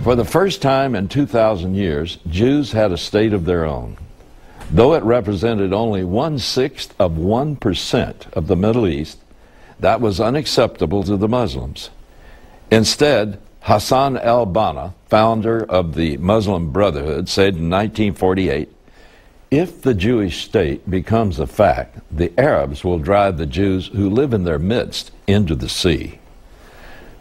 For the first time in 2,000 years, Jews had a state of their own. Though it represented only 1/6 of 1% of the Middle East, that was unacceptable to the Muslims. Instead, Hassan al-Banna, founder of the Muslim Brotherhood, said in 1948, "If the Jewish state becomes a fact, the Arabs will drive the Jews who live in their midst into the sea."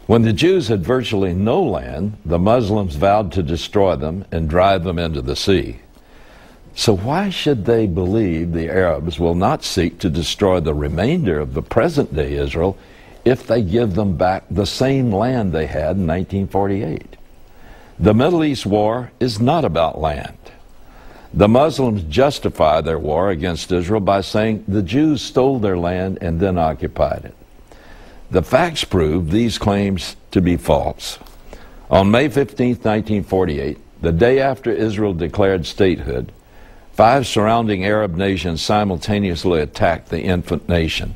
When the Jews had virtually no land, the Muslims vowed to destroy them and drive them into the sea. So why should they believe the Arabs will not seek to destroy the remainder of the present-day Israel if they give them back the same land they had in 1948? The Middle East war is not about land. The Muslims justify their war against Israel by saying the Jews stole their land and then occupied it. The facts prove these claims to be false. On May 15, 1948, the day after Israel declared statehood, 5 surrounding Arab nations simultaneously attacked the infant nation.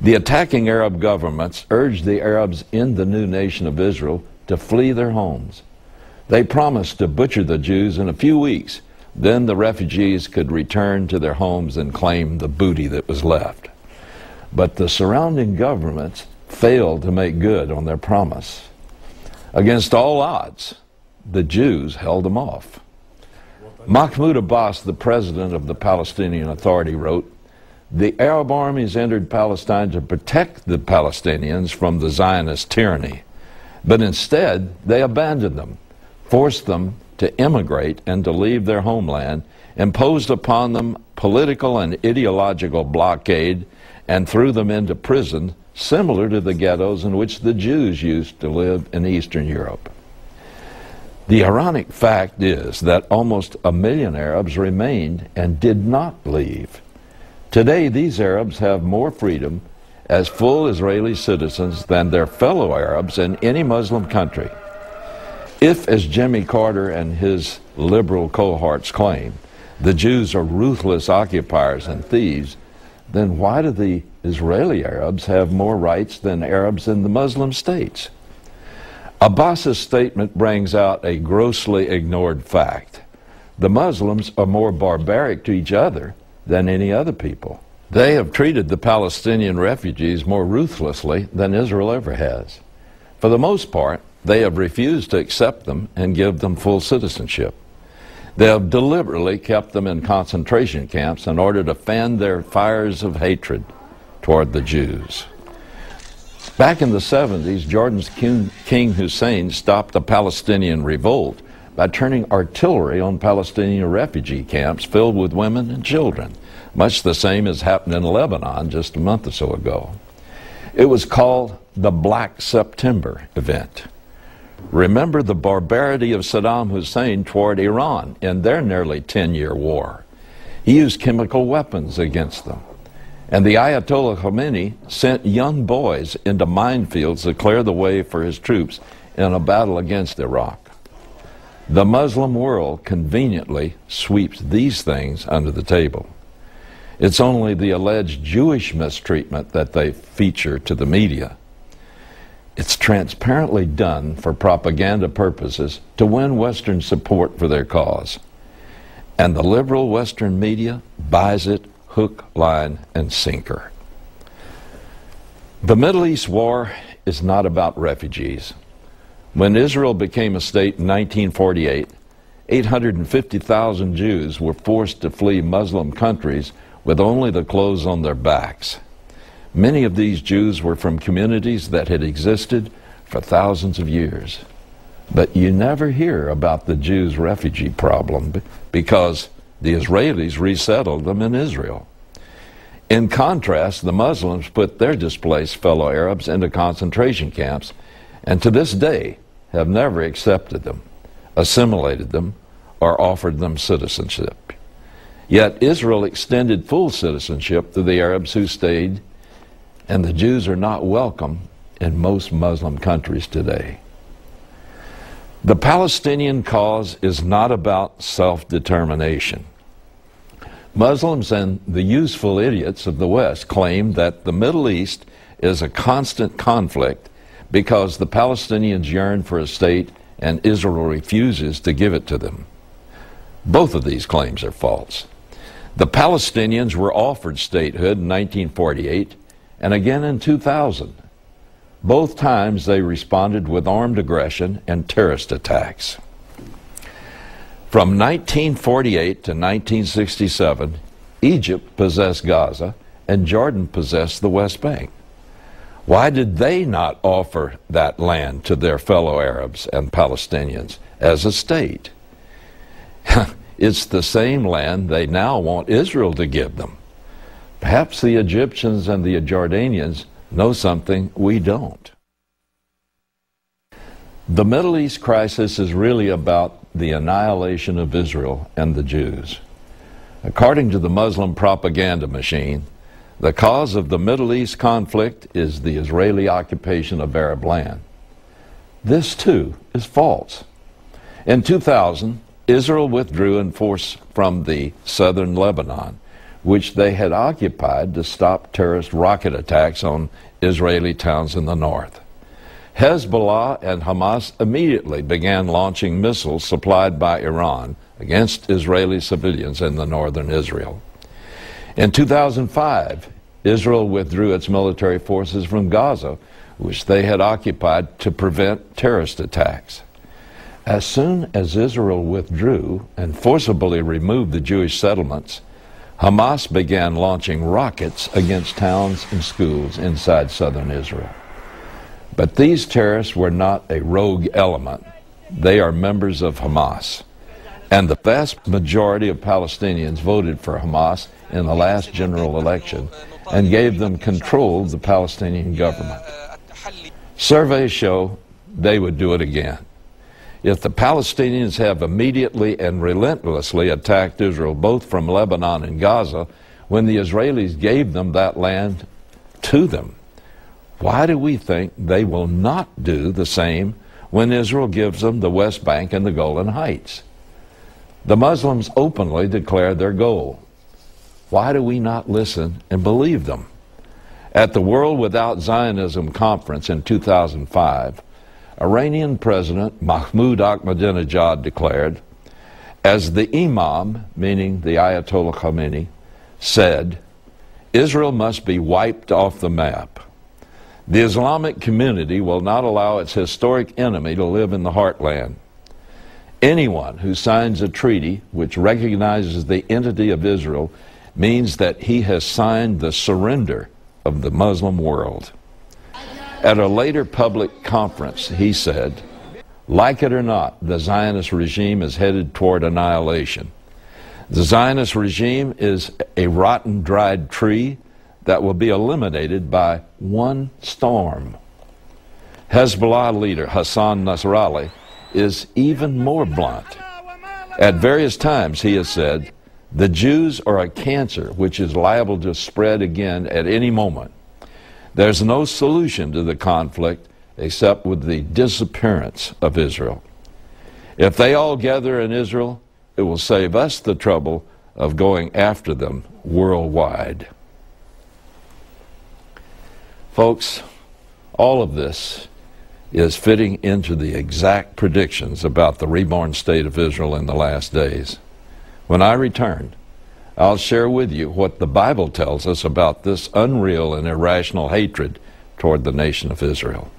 The attacking Arab governments urged the Arabs in the new nation of Israel to flee their homes. They promised to butcher the Jews in a few weeks. Then the refugees could return to their homes and claim the booty that was left. But the surrounding governments failed to make good on their promise. Against all odds, the Jews held them off. Mahmoud Abbas, the president of the Palestinian Authority, wrote, "The Arab armies entered Palestine to protect the Palestinians from the Zionist tyranny, but instead they abandoned them, forced them to immigrate and to leave their homeland, imposed upon them political and ideological blockade, and threw them into prison similar to the ghettos in which the Jews used to live in Eastern Europe." The ironic fact is that almost 1 million Arabs remained and did not leave. Today, these Arabs have more freedom as full Israeli citizens than their fellow Arabs in any Muslim country. If, as Jimmy Carter and his liberal cohorts claim, the Jews are ruthless occupiers and thieves, then why do the Israeli Arabs have more rights than Arabs in the Muslim states? Abbas's statement brings out a grossly ignored fact. The Muslims are more barbaric to each other than any other people. They have treated the Palestinian refugees more ruthlessly than Israel ever has. For the most part, they have refused to accept them and give them full citizenship. They have deliberately kept them in concentration camps in order to fan their fires of hatred toward the Jews. Back in the 70s, Jordan's King Hussein stopped the Palestinian revolt by turning artillery on Palestinian refugee camps filled with women and children, much the same as happened in Lebanon just a month or so ago. It was called the Black September event. Remember the barbarity of Saddam Hussein toward Iran in their nearly 10-year war. He used chemical weapons against them. And the Ayatollah Khomeini sent young boys into minefields to clear the way for his troops in a battle against Iraq. The Muslim world conveniently sweeps these things under the table. It's only the alleged Jewish mistreatment that they feature to the media. It's transparently done for propaganda purposes to win Western support for their cause. And the liberal Western media buys it hook, line, and sinker. The Middle East war is not about refugees. When Israel became a state in 1948, 850,000 Jews were forced to flee Muslim countries with only the clothes on their backs. Many of these Jews were from communities that had existed for thousands of years. But you never hear about the Jews' refugee problem because the Israelis resettled them in Israel. In contrast, the Muslims put their displaced fellow Arabs into concentration camps and to this day have never accepted them, assimilated them, or offered them citizenship. Yet Israel extended full citizenship to the Arabs who stayed, and the Jews are not welcome in most Muslim countries today. The Palestinian cause is not about self-determination. Muslims and the useful idiots of the West claim that the Middle East is a constant conflict because the Palestinians yearn for a state and Israel refuses to give it to them. Both of these claims are false. The Palestinians were offered statehood in 1948 and again in 2000. Both times they responded with armed aggression and terrorist attacks. From 1948 to 1967, Egypt possessed Gaza and Jordan possessed the West Bank. Why did they not offer that land to their fellow Arabs and Palestinians as a state? It's the same land they now want Israel to give them. Perhaps the Egyptians and the Jordanians know something we don't. The Middle East crisis is really about the annihilation of Israel and the Jews. According to the Muslim propaganda machine, the cause of the Middle East conflict is the Israeli occupation of Arab land. This, too, is false. In 2000, Israel withdrew in force from the southern Lebanon, which they had occupied to stop terrorist rocket attacks on Israeli towns in the north. Hezbollah and Hamas immediately began launching missiles supplied by Iran against Israeli civilians in the northern Israel. In 2005, Israel withdrew its military forces from Gaza, which they had occupied to prevent terrorist attacks. As soon as Israel withdrew and forcibly removed the Jewish settlements, Hamas began launching rockets against towns and schools inside southern Israel. But these terrorists were not a rogue element. They are members of Hamas. And the vast majority of Palestinians voted for Hamas in the last general election and gave them control of the Palestinian government. Surveys show they would do it again. If the Palestinians have immediately and relentlessly attacked Israel, both from Lebanon and Gaza, when the Israelis gave them that land to them, why do we think they will not do the same when Israel gives them the West Bank and the Golan Heights? The Muslims openly declare their goal. Why do we not listen and believe them? At the World Without Zionism conference in 2005, Iranian President Mahmoud Ahmadinejad declared, as the Imam, meaning the Ayatollah Khomeini, said, Israel must be wiped off the map. The Islamic community will not allow its historic enemy to live in the heartland. Anyone who signs a treaty which recognizes the entity of Israel means that he has signed the surrender of the Muslim world. At a later public conference, he said, like it or not, the Zionist regime is headed toward annihilation. The Zionist regime is a rotten, dried tree that will be eliminated by one storm. Hezbollah leader Hassan Nasrallah is even more blunt. At various times he has said, the Jews are a cancer which is liable to spread again at any moment. There's no solution to the conflict except with the disappearance of Israel. If they all gather in Israel, it will save us the trouble of going after them worldwide. Folks, all of this is fitting into the exact predictions about the reborn state of Israel in the last days. When I return, I'll share with you what the Bible tells us about this unreal and irrational hatred toward the nation of Israel.